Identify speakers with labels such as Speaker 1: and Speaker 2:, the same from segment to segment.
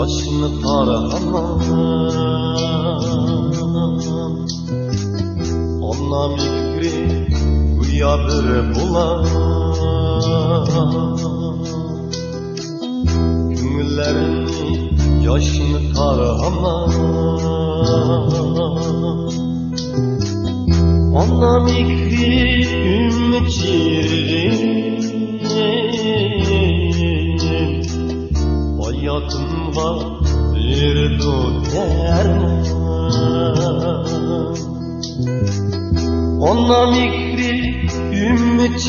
Speaker 1: yaşını taraman Ona mikri uyadır bulan Küngüllerini yaşını taraman Ona mikri ümmet hayatımda bir derman Ona mikri ümmet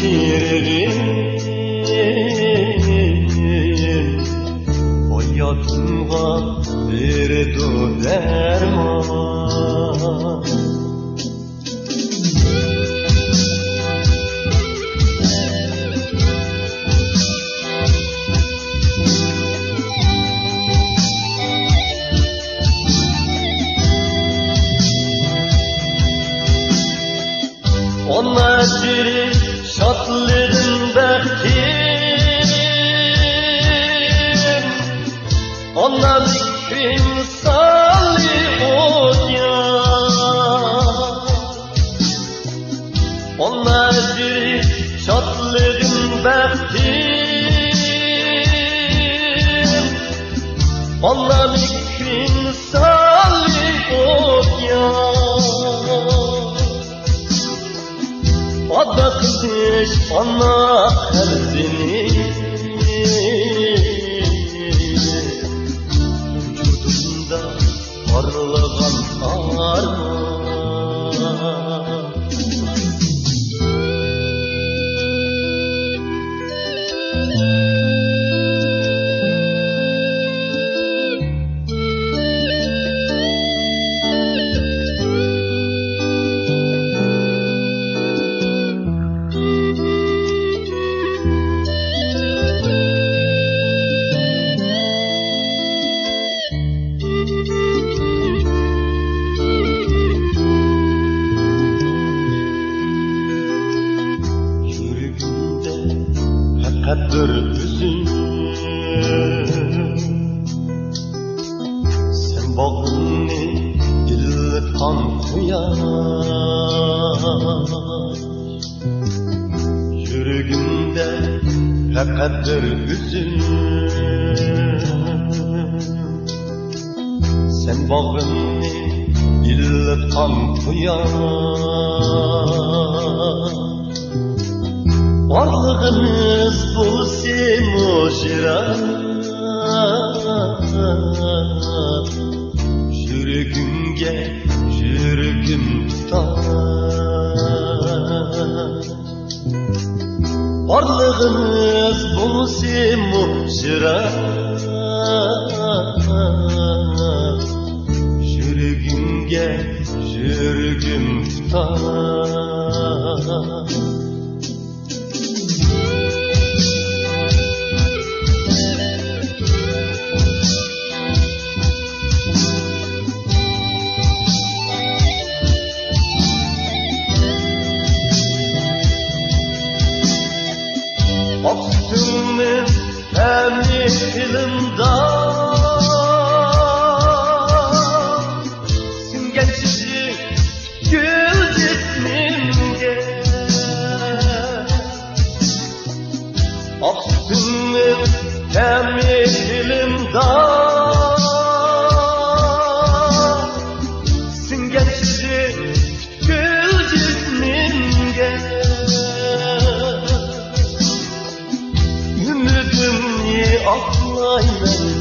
Speaker 1: hayatımda bir derman Ona ecri şatlıdın bektim Ona zikrim salih oyan Ona ecri şatlıdın bektim Ona zikrim salih oyan Ada kızış ana erzini Vücudumda parlagan arman Kadir üzüm Sen bağını ilkan koyar Yürügümde kadir üzüm Sen bağını ilkan koyar Varlığınız bulsun mujra Yürügüm tutar Varlığınız bulsun mujra Yürügüm tutar Aksımın hemi filmda Simgencici gül cismimge Aksımın hemi filmda Simgencici gül cismimge Ümidimni aklayman